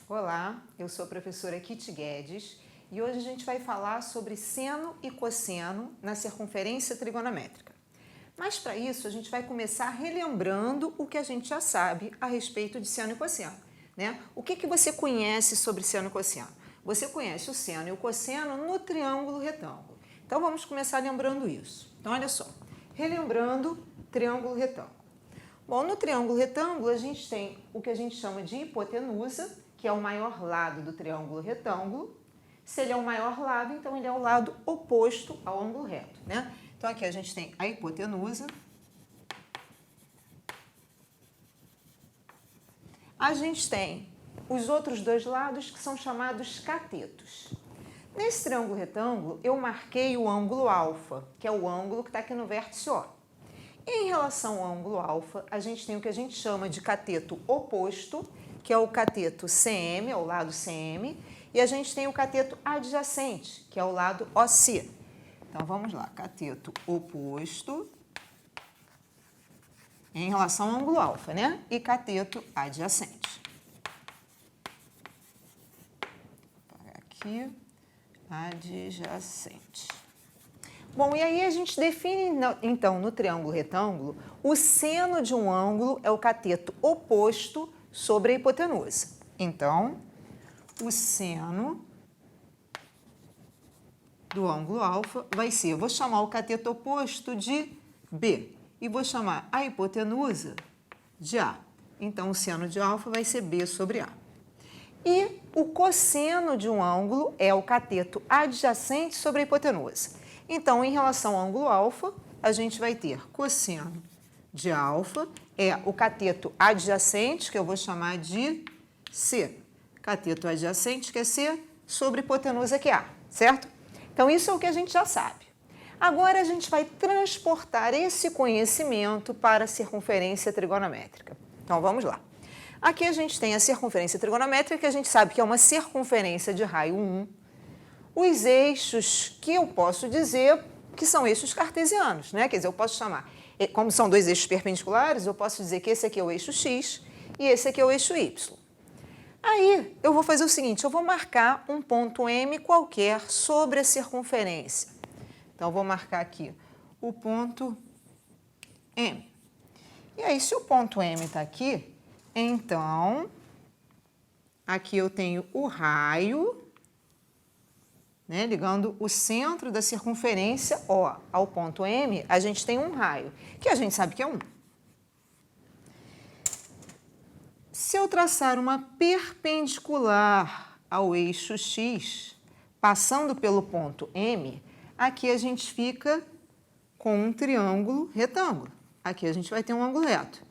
Olá, eu sou a professora Kitty Guedes e hoje a gente vai falar sobre seno e cosseno na circunferência trigonométrica. Mas para isso a gente vai começar relembrando o que a gente já sabe a respeito de seno e cosseno, né? O que você conhece sobre seno e cosseno? Você conhece o seno e o cosseno no triângulo retângulo. Então vamos começar lembrando isso. Então olha só, relembrando triângulo retângulo. Bom, no triângulo retângulo a gente tem o que a gente chama de hipotenusa, que é o maior lado do triângulo retângulo. Se ele é o maior lado, então ele é o lado oposto ao ângulo reto, né? Então aqui a gente tem a hipotenusa. A gente tem os outros dois lados que são chamados catetos. Nesse triângulo retângulo, eu marquei o ângulo alfa, que é o ângulo que está aqui no vértice O. Em relação ao ângulo alfa, a gente tem o que a gente chama de cateto oposto, que é o cateto CM, é o lado CM, e a gente tem o cateto adjacente, que é o lado OC. Então, vamos lá, cateto oposto em relação ao ângulo alfa, né? E cateto adjacente. Vou parar aqui, adjacente. Bom, e aí a gente define, então, no triângulo retângulo, o seno de um ângulo é o cateto oposto sobre a hipotenusa. Então, o seno do ângulo alfa vai ser, eu vou chamar o cateto oposto de B e vou chamar a hipotenusa de A. Então, o seno de alfa vai ser B sobre A. E o cosseno de um ângulo é o cateto adjacente sobre a hipotenusa. Então, em relação ao ângulo alfa, a gente vai ter cosseno de alfa, é o cateto adjacente, que eu vou chamar de C. Cateto adjacente, que é C, sobre hipotenusa, que é A, certo? Então, isso é o que a gente já sabe. Agora, a gente vai transportar esse conhecimento para a circunferência trigonométrica. Então, vamos lá. Aqui a gente tem a circunferência trigonométrica, que a gente sabe que é uma circunferência de raio 1. Os eixos que eu posso dizer que são eixos cartesianos, né? Quer dizer, eu posso chamar, como são dois eixos perpendiculares, eu posso dizer que esse aqui é o eixo X e esse aqui é o eixo Y. Aí, eu vou fazer o seguinte, eu vou marcar um ponto M qualquer sobre a circunferência. Então, eu vou marcar aqui o ponto M. E aí, se o ponto M está aqui, então, aqui eu tenho o raio, né, ligando o centro da circunferência O ao ponto M, a gente tem um raio, que a gente sabe que é 1. Se eu traçar uma perpendicular ao eixo X, passando pelo ponto M, aqui a gente fica com um triângulo retângulo. Aqui a gente vai ter um ângulo reto.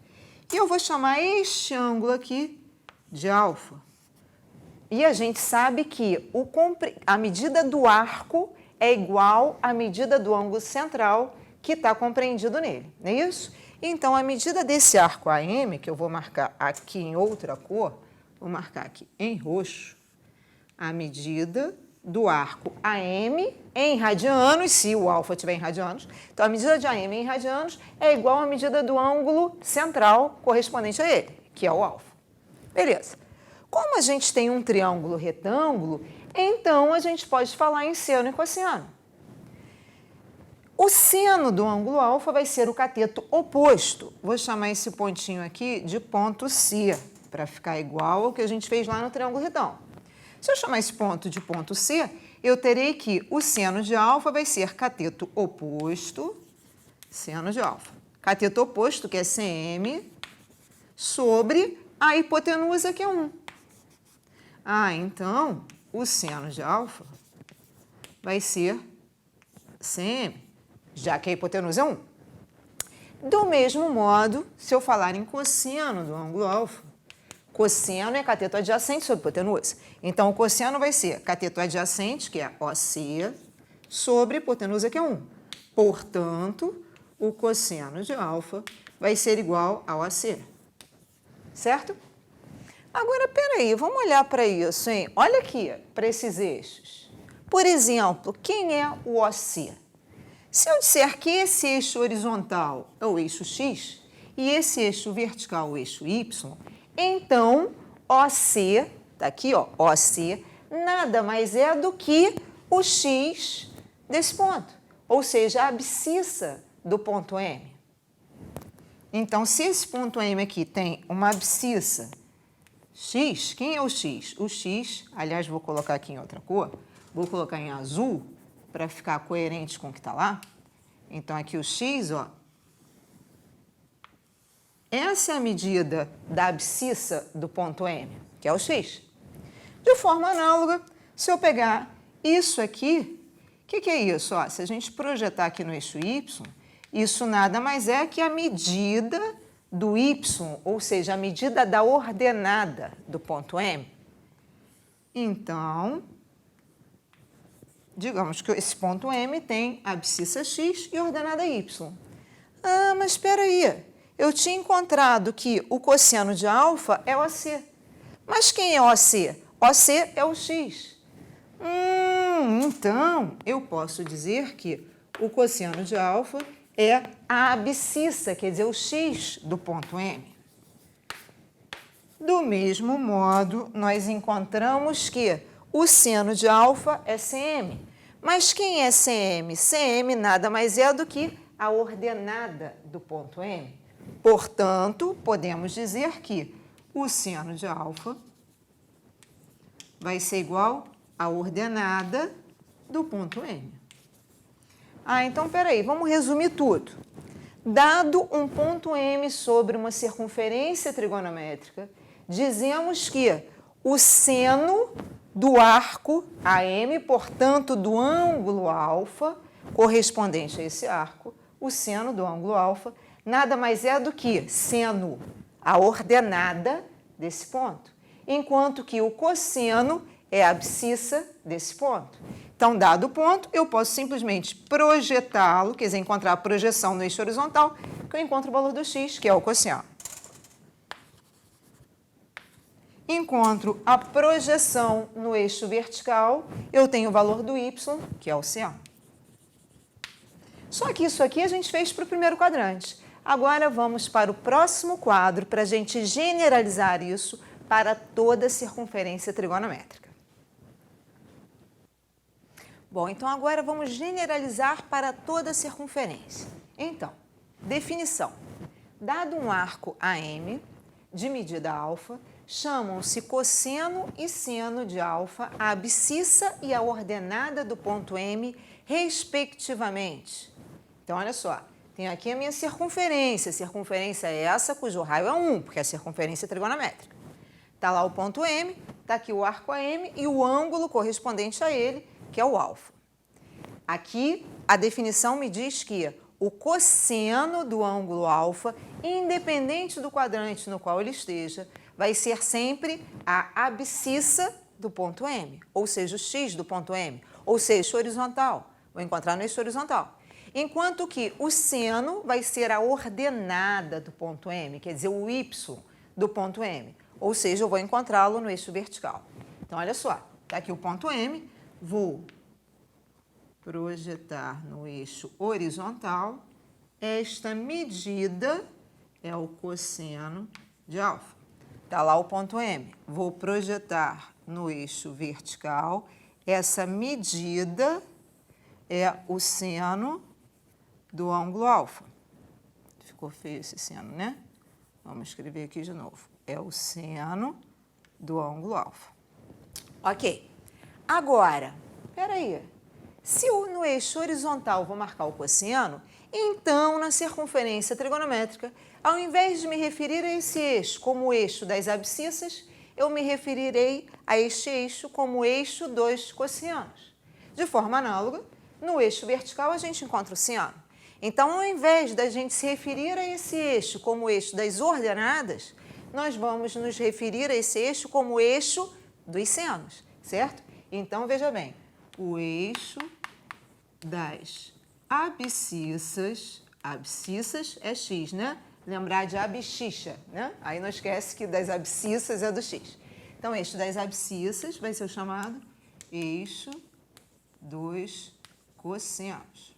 E eu vou chamar este ângulo aqui de alfa. E a gente sabe que a medida do arco é igual à medida do ângulo central que está compreendido nele, não é isso? Então, a medida desse arco AM, que eu vou marcar aqui em outra cor, vou marcar aqui em roxo, a medida do arco AM em radianos, se o alfa estiver em radianos, então a medida de AM em radianos é igual à medida do ângulo central correspondente a ele, que é o alfa. Beleza. Como a gente tem um triângulo retângulo, então a gente pode falar em seno e cosseno. O seno do ângulo alfa vai ser o cateto oposto. Vou chamar esse pontinho aqui de ponto C, para ficar igual ao que a gente fez lá no triângulo retângulo. Se eu chamar esse ponto de ponto C, eu terei que o seno de alfa vai ser cateto oposto, seno de alfa. Cateto oposto, que é CM, sobre a hipotenusa, que é 1. Então, o seno de alfa vai ser CM, já que a hipotenusa é 1. Do mesmo modo, se eu falar em cosseno do ângulo alfa, cosseno é cateto adjacente sobre hipotenusa. Então, o cosseno vai ser cateto adjacente, que é OC, sobre hipotenusa, que é 1. Portanto, o cosseno de alfa vai ser igual a OC. Certo? Agora, peraí, vamos olhar para isso, hein? Olha aqui, para esses eixos. Por exemplo, quem é o OC? Se eu disser que esse eixo horizontal é o eixo X e esse eixo vertical é o eixo Y, então OC Está aqui, ó, OC, nada mais é do que o x desse ponto, ou seja, a abscissa do ponto M. Então, se esse ponto M aqui tem uma abscissa x, quem é o x? O x, aliás, vou colocar aqui em outra cor, vou colocar em azul para ficar coerente com o que está lá. Então, aqui o x, ó, essa é a medida da abscissa do ponto M, que é o x. De forma análoga, se eu pegar isso aqui, o que é isso? Ó, se a gente projetar aqui no eixo y, isso nada mais é que a medida do y, ou seja, a medida da ordenada do ponto M. Então, digamos que esse ponto M tem abscissa x e ordenada y. Ah, mas espera aí, eu tinha encontrado que o cosseno de alfa é OC. Mas quem é OC? OC é o x. Então, eu posso dizer que o cosseno de alfa é a abscissa, quer dizer, o x do ponto M. Do mesmo modo, nós encontramos que o seno de alfa é CM. Mas quem é CM? CM nada mais é do que a ordenada do ponto M. Portanto, podemos dizer que o seno de alfa vai ser igual à ordenada do ponto M. Então, peraí, vamos resumir tudo. Dado um ponto M sobre uma circunferência trigonométrica, dizemos que o seno do arco AM, portanto, do ângulo alfa, correspondente a esse arco, o seno do ângulo alfa, nada mais é do que seno, a ordenada desse ponto, enquanto que o cosseno é a abscissa desse ponto. Então, dado o ponto, eu posso simplesmente projetá-lo, quer dizer, encontrar a projeção no eixo horizontal, que eu encontro o valor do x, que é o cosseno. Encontro a projeção no eixo vertical, eu tenho o valor do y, que é o seno. Só que isso aqui a gente fez para o primeiro quadrante. Agora vamos para o próximo quadro para a gente generalizar isso para toda a circunferência trigonométrica. Bom, então agora vamos generalizar para toda a circunferência. Então, definição. Dado um arco AM de medida alfa, chamam-se cosseno e seno de alfa a abscissa e a ordenada do ponto M, respectivamente. Então, olha só, tem aqui a minha circunferência. A circunferência é essa, cujo raio é 1, porque é a circunferência trigonométrica. Está lá o ponto M, está aqui o arco AM e o ângulo correspondente a ele, que é o alfa. Aqui, a definição me diz que o cosseno do ângulo alfa, independente do quadrante no qual ele esteja, vai ser sempre a abscissa do ponto M, ou seja, o x do ponto M, ou seja, horizontal. Vou encontrar no eixo horizontal. Enquanto que o seno vai ser a ordenada do ponto M, quer dizer, o y do ponto M, ou seja, eu vou encontrá-lo no eixo vertical. Então, olha só, está aqui o ponto M, vou projetar no eixo horizontal, esta medida é o cosseno de alfa. Está lá o ponto M. Vou projetar no eixo vertical, essa medida é o seno do ângulo alfa. Ficou feio esse seno, né? Vamos escrever aqui de novo. É o seno do ângulo alfa. Ok. Agora, espera aí. Se no eixo horizontal vou marcar o cosseno, então na circunferência trigonométrica, ao invés de me referir a esse eixo como o eixo das abscissas, eu me referirei a este eixo como o eixo dos cossenos. De forma análoga, no eixo vertical a gente encontra o seno. Então, ao invés da gente se referir a esse eixo como o eixo das ordenadas, nós vamos nos referir a esse eixo como o eixo dos senos, certo? Então, veja bem, o eixo das abscissas, abscissas é x, né? Lembrar de abscissa, né? Aí não esquece que das abscissas é do x. Então, o eixo das abscissas vai ser o chamado eixo dos cossenos.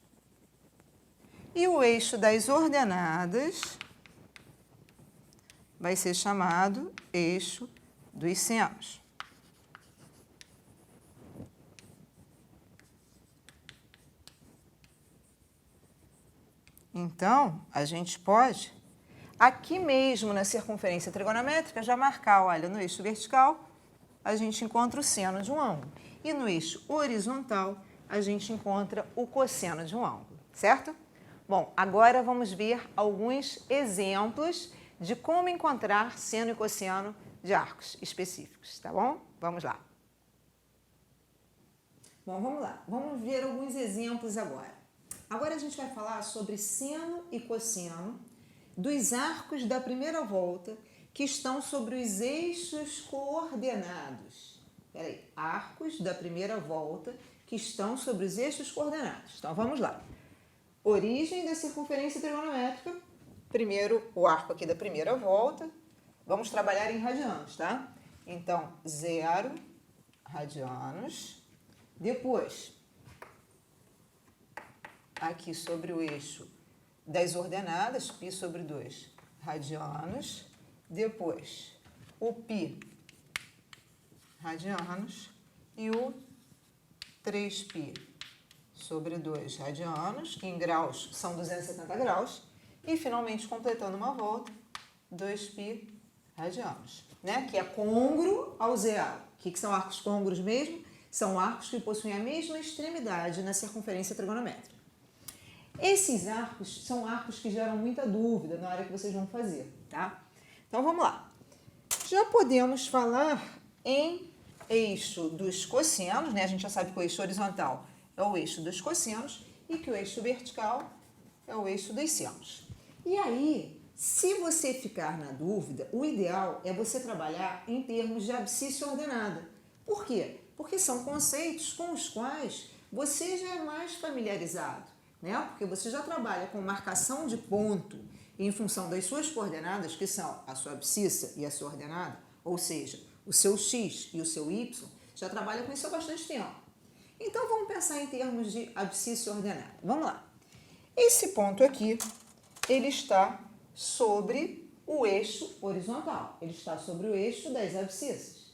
E o eixo das ordenadas vai ser chamado eixo dos senos. Então, a gente pode, aqui mesmo na circunferência trigonométrica, já marcar, olha, no eixo vertical, a gente encontra o seno de um ângulo. E no eixo horizontal, a gente encontra o cosseno de um ângulo, certo? Bom, agora vamos ver alguns exemplos de como encontrar seno e cosseno de arcos específicos, tá bom? Vamos lá. Bom, vamos lá. Vamos ver alguns exemplos agora. Agora a gente vai falar sobre seno e cosseno dos arcos da primeira volta que estão sobre os eixos coordenados. Peraí, arcos da primeira volta que estão sobre os eixos coordenados. Então, vamos lá. Origem da circunferência trigonométrica. Primeiro, o arco aqui da primeira volta. Vamos trabalhar em radianos, tá? Então, 0 radianos. Depois, aqui sobre o eixo das ordenadas, π sobre 2 radianos. Depois, o π radianos e o 3π sobre 2 radianos, que em graus são 270 graus. E, finalmente, completando uma volta, 2π radianos, né? Que é côngruo ao zero. O que são arcos côngruos mesmo? São arcos que possuem a mesma extremidade na circunferência trigonométrica. Esses arcos são arcos que geram muita dúvida na hora que vocês vão fazer, tá? Então, vamos lá. Já podemos falar em eixo dos cossenos, né? A gente já sabe que o eixo horizontal é o eixo dos cossenos e que o eixo vertical é o eixo dos senos. E aí, se você ficar na dúvida, o ideal é você trabalhar em termos de abscissa ordenada. Por quê? Porque são conceitos com os quais você já é mais familiarizado, né? Porque você já trabalha com marcação de ponto em função das suas coordenadas, que são a sua abscissa e a sua ordenada, ou seja, o seu x e o seu y, já trabalha com isso há bastante tempo. Então, vamos pensar em termos de abscissa ordenada. Vamos lá. Esse ponto aqui, ele está sobre o eixo horizontal. Ele está sobre o eixo das abscissas.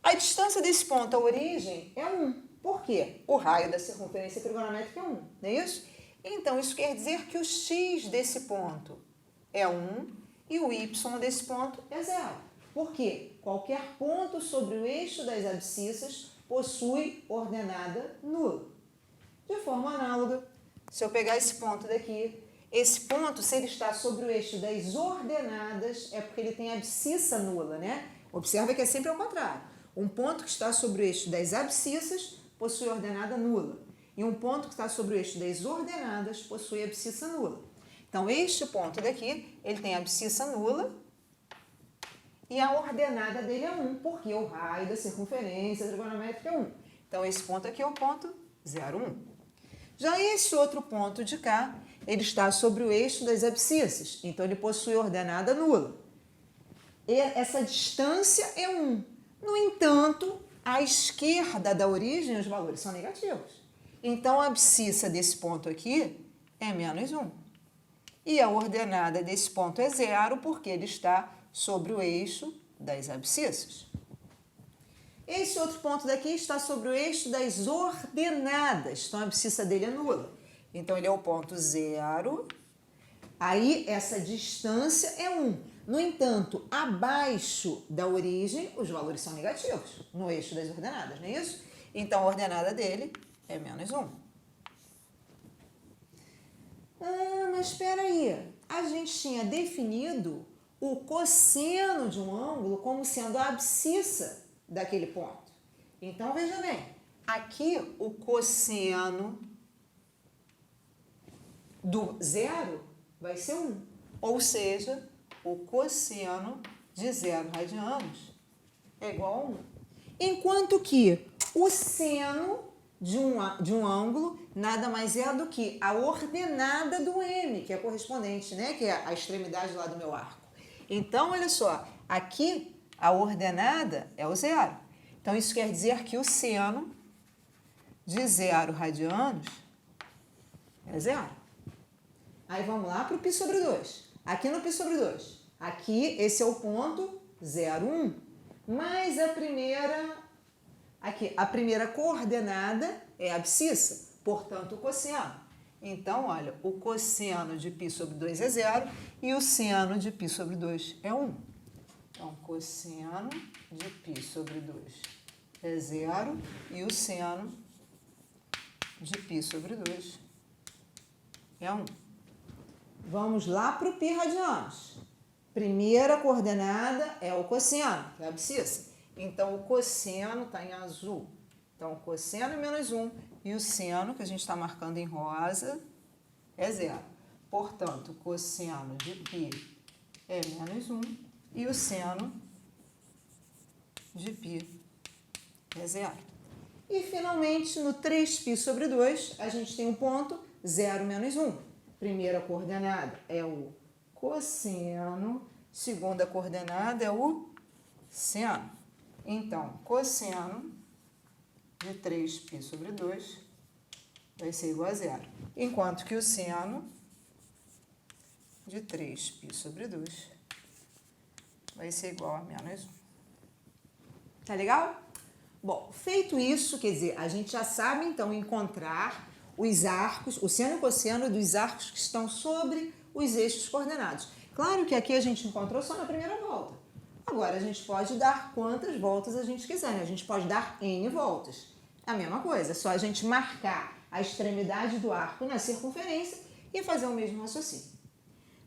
A distância desse ponto à origem é 1. Por quê? O raio da circunferência trigonométrica é 1, não é isso? Então, isso quer dizer que o x desse ponto é 1 e o y desse ponto é 0. Por quê? Qualquer ponto sobre o eixo das abscissas possui ordenada nula. De forma análoga, se eu pegar esse ponto daqui, esse ponto, se ele está sobre o eixo das ordenadas, é porque ele tem abscissa nula, né? Observa que é sempre ao contrário. Um ponto que está sobre o eixo das abscissas possui ordenada nula. E um ponto que está sobre o eixo das ordenadas possui abscissa nula. Então, este ponto daqui, ele tem abscissa nula e a ordenada dele é 1, porque o raio da circunferência trigonométrica é 1. Então, esse ponto aqui é o ponto 0, 1. Já esse outro ponto de cá, ele está sobre o eixo das abscissas. Então, ele possui ordenada nula. E essa distância é 1. No entanto, à esquerda da origem, os valores são negativos. Então, a abscissa desse ponto aqui é menos 1. E a ordenada desse ponto é 0, porque ele está sobre o eixo das abscissas. Esse outro ponto daqui está sobre o eixo das ordenadas. Então, a abscissa dele é nula. Então, ele é o ponto 0. Aí, essa distância é 1. No entanto, abaixo da origem, os valores são negativos, no eixo das ordenadas, não é isso? Então, a ordenada dele é menos 1. Mas espera aí. A gente tinha definido o cosseno de um ângulo como sendo a abscissa daquele ponto. Então, veja bem. Aqui, o cosseno do 0 vai ser 1. Ou seja, o cosseno de 0 radianos é igual a 1. Enquanto que o seno de um ângulo nada mais é do que a ordenada do M, que é correspondente, né? Que é a extremidade lá do meu arco. Então, olha só, aqui a ordenada é o 0. Então, isso quer dizer que o seno de 0 radianos é 0. Aí, vamos lá para o π sobre 2. Aqui no π sobre 2. Aqui, esse é o ponto 0, 1. Mas a primeira coordenada é a abscissa, portanto, o cosseno. Então, olha, o cosseno de π sobre 2 é 0 e o seno de π sobre 2 é 1. Então, cosseno de π sobre 2 é 0 e o seno de π sobre 2 é 1. Vamos lá para o π radianos. Primeira coordenada é o cosseno, que é a abscissa. Então, o cosseno está em azul. Então, o cosseno é menos 1 e o seno, que a gente está marcando em rosa, é 0. Portanto, o cosseno de π é menos 1 e o seno de π é 0. E, finalmente, no 3π sobre 2, a gente tem um ponto 0 menos 1. Primeira coordenada é o cosseno, segunda coordenada é o seno. Então, cosseno de 3π sobre 2 vai ser igual a 0. Enquanto que o seno de 3π sobre 2 vai ser igual a menos 1. Tá legal? Bom, feito isso, quer dizer, a gente já sabe, então, encontrar os arcos, o seno e o cosseno dos arcos que estão sobre os eixos coordenados. Claro que aqui a gente encontrou só na primeira volta. Agora, a gente pode dar quantas voltas a gente quiser, né? A gente pode dar N voltas. A mesma coisa, é só a gente marcar a extremidade do arco na circunferência e fazer o mesmo raciocínio.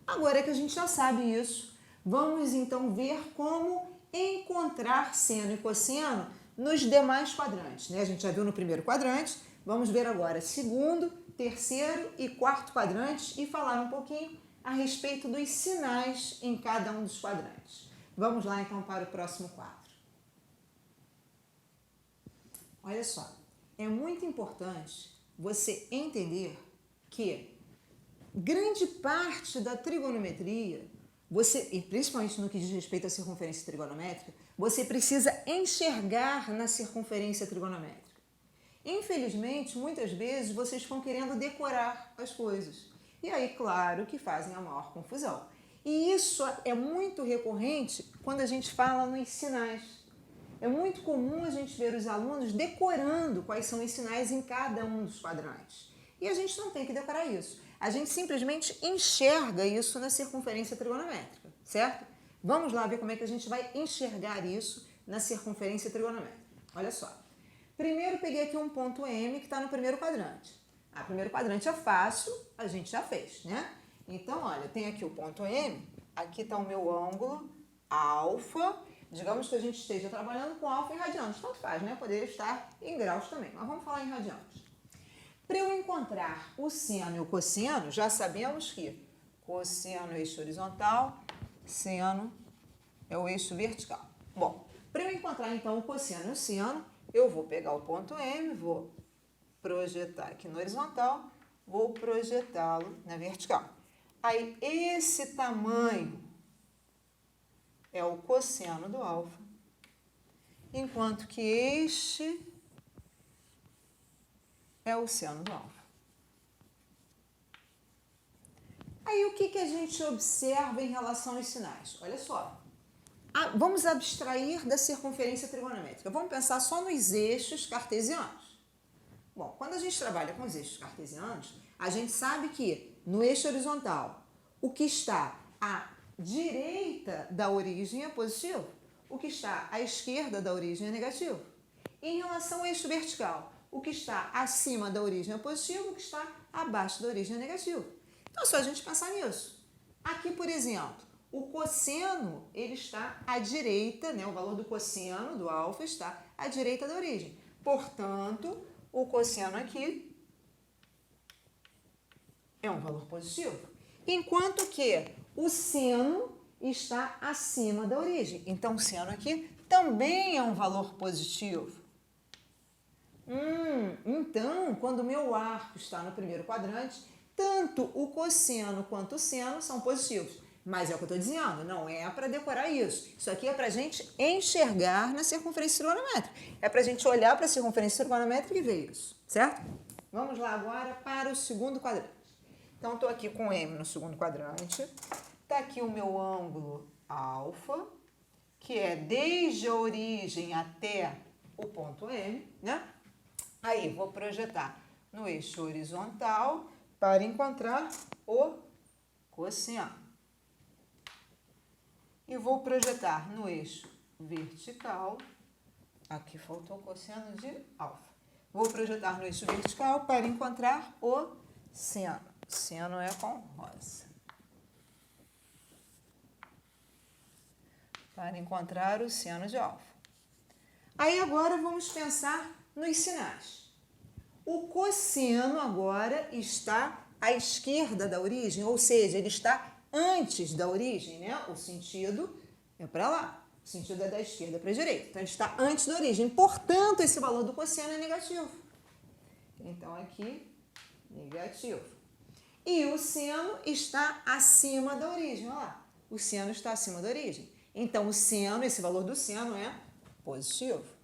Agora que a gente já sabe isso, vamos então ver como encontrar seno e cosseno nos demais quadrantes, né? A gente já viu no primeiro quadrante, vamos ver agora segundo, terceiro e quarto quadrantes e falar um pouquinho a respeito dos sinais em cada um dos quadrantes. Vamos lá então para o próximo quadro. Olha só, é muito importante você entender que grande parte da trigonometria, e principalmente no que diz respeito à circunferência trigonométrica, você precisa enxergar na circunferência trigonométrica. Infelizmente, muitas vezes vocês vão querendo decorar as coisas. E aí, claro, que fazem a maior confusão. E isso é muito recorrente quando a gente fala nos sinais. É muito comum a gente ver os alunos decorando quais são os sinais em cada um dos quadrantes. E a gente não tem que decorar isso. A gente simplesmente enxerga isso na circunferência trigonométrica, certo? Vamos lá ver como é que a gente vai enxergar isso na circunferência trigonométrica. Olha só. Primeiro peguei aqui um ponto M que está no primeiro quadrante. O primeiro quadrante é fácil, a gente já fez, né? Então, olha, tem aqui o ponto M, aqui está o meu ângulo alfa. Digamos que a gente esteja trabalhando com alfa em radianos, tanto faz, né? Poderia estar em graus também, mas vamos falar em radianos. Para eu encontrar o seno e o cosseno, já sabemos que cosseno é o eixo horizontal, seno é o eixo vertical. Bom, para eu encontrar então o cosseno e o seno, eu vou pegar o ponto M, vou projetar aqui no horizontal, vou projetá-lo na vertical. Aí, esse tamanho é o cosseno do alfa, enquanto que este é o seno do alfa. Aí, o que a gente observa em relação aos sinais? Olha só. Vamos abstrair da circunferência trigonométrica. Vamos pensar só nos eixos cartesianos. Bom, quando a gente trabalha com os eixos cartesianos, a gente sabe que no eixo horizontal, o que está à direita da origem é positivo, o que está à esquerda da origem é negativo. Em relação ao eixo vertical, o que está acima da origem é positivo, o que está abaixo da origem é negativo. Então, é só a gente pensar nisso. Aqui, por exemplo, o cosseno, ele está à direita, né? O valor do cosseno do alfa está à direita da origem. Portanto, o cosseno aqui é um valor positivo. Enquanto que o seno está acima da origem. Então, o seno aqui também é um valor positivo. Então, quando o meu arco está no primeiro quadrante, tanto o cosseno quanto o seno são positivos. Mas é o que eu estou dizendo, não é para decorar isso. Isso aqui é para a gente enxergar na circunferência trigonométrica. É para a gente olhar para a circunferência trigonométrica e ver isso, certo? Vamos lá agora para o segundo quadrante. Então, estou aqui com M no segundo quadrante. Está aqui o meu ângulo alfa, que é desde a origem até o ponto M, né? Aí, vou projetar no eixo horizontal, para encontrar o cosseno. E vou projetar no eixo vertical. Aqui faltou o cosseno de alfa. Vou projetar no eixo vertical para encontrar o seno. Seno é com rosa. Para encontrar o seno de alfa. Aí agora vamos pensar nos sinais. O cosseno agora está à esquerda da origem, ou seja, ele está antes da origem, né? O sentido é para lá, o sentido é da esquerda para a direita. Então, ele está antes da origem, portanto, esse valor do cosseno é negativo. Então, aqui, negativo. E o seno está acima da origem, olha lá. O seno está acima da origem. Então, o seno, esse valor do seno é positivo.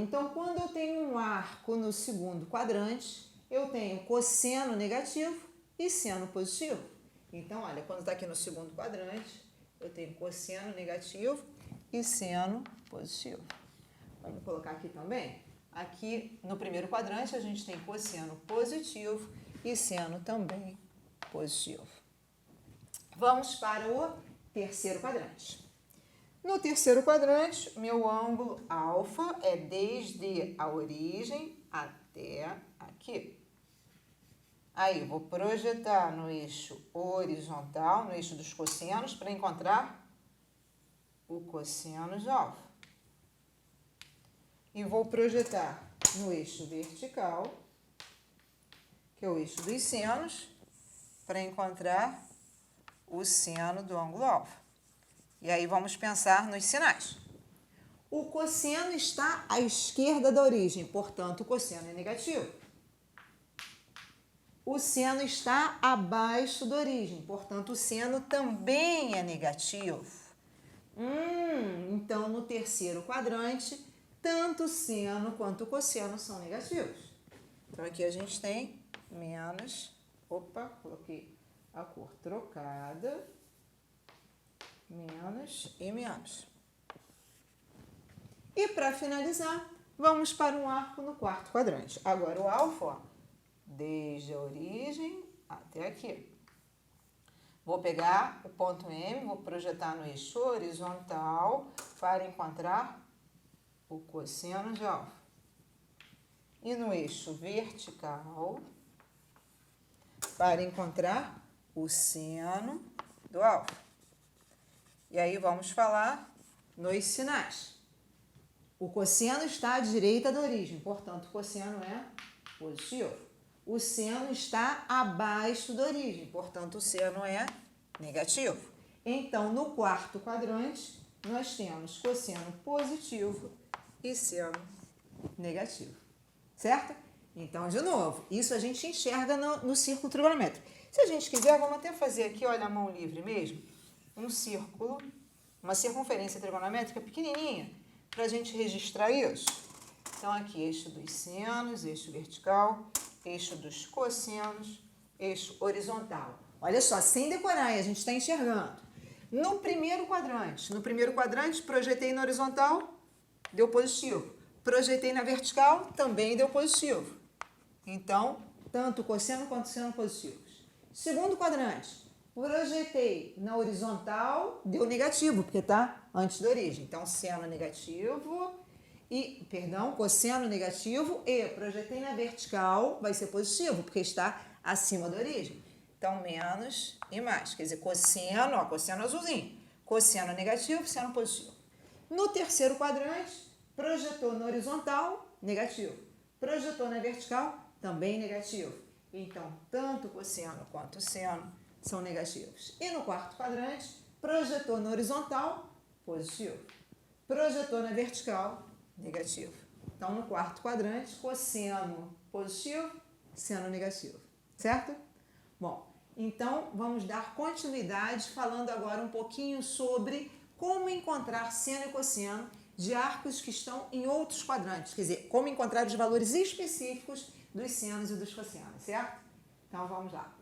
Então, quando eu tenho um arco no segundo quadrante, eu tenho cosseno negativo e seno positivo. Então, olha, quando está aqui no segundo quadrante, eu tenho cosseno negativo e seno positivo. Vamos colocar aqui também. Aqui no primeiro quadrante, a gente tem cosseno positivo e seno também positivo. Vamos para o terceiro quadrante. No terceiro quadrante, meu ângulo alfa é desde a origem até aqui. Aí, vou projetar no eixo horizontal, no eixo dos cossenos, para encontrar o cosseno de alfa. E vou projetar no eixo vertical, que é o eixo dos senos, para encontrar o seno do ângulo alfa. E aí vamos pensar nos sinais. O cosseno está à esquerda da origem, portanto, o cosseno é negativo. O seno está abaixo da origem, portanto, o seno também é negativo. Então, no terceiro quadrante, tanto o seno quanto o cosseno são negativos. Então, aqui a gente tem menos... Opa, coloquei a cor trocada. Menos e menos. E para finalizar, vamos para um arco no quarto quadrante. Agora o alfa, ó, desde a origem até aqui. Vou pegar o ponto M, vou projetar no eixo horizontal para encontrar o cosseno de alfa. E no eixo vertical para encontrar o seno do alfa. E aí vamos falar nos sinais. O cosseno está à direita da origem, portanto, o cosseno é positivo. O seno está abaixo da origem, portanto, o seno é negativo. Então, no quarto quadrante, nós temos cosseno positivo e seno negativo. Certo? Então, de novo, isso a gente enxerga no círculo trigonométrico. Se a gente quiser, vamos até fazer aqui, olha, a mão livre mesmo, um círculo, uma circunferência trigonométrica pequenininha, para a gente registrar isso. Então, aqui, eixo dos senos, eixo vertical, eixo dos cossenos, eixo horizontal. Olha só, sem decorar, a gente está enxergando. No primeiro quadrante, projetei na horizontal, deu positivo. Projetei na vertical, também deu positivo. Então, tanto o cosseno quanto o seno positivos. Segundo quadrante, projetei na horizontal, deu negativo, porque está antes da origem. Então, seno negativo cosseno negativo e projetei na vertical, vai ser positivo, porque está acima da origem. Então, menos e mais. Quer dizer, cosseno, ó, cosseno azulzinho. Cosseno negativo, seno positivo. No terceiro quadrante, projetou na horizontal, negativo. Projetou na vertical, também negativo. Então, tanto o cosseno quanto o seno são negativos. E no quarto quadrante, projetou na horizontal, positivo. Projetou na vertical, negativo. Então, no quarto quadrante, cosseno positivo, seno negativo. Certo? Bom, então vamos dar continuidade falando agora um pouquinho sobre como encontrar seno e cosseno de arcos que estão em outros quadrantes. Quer dizer, como encontrar os valores específicos dos senos e dos cossenos, certo? Então, vamos lá.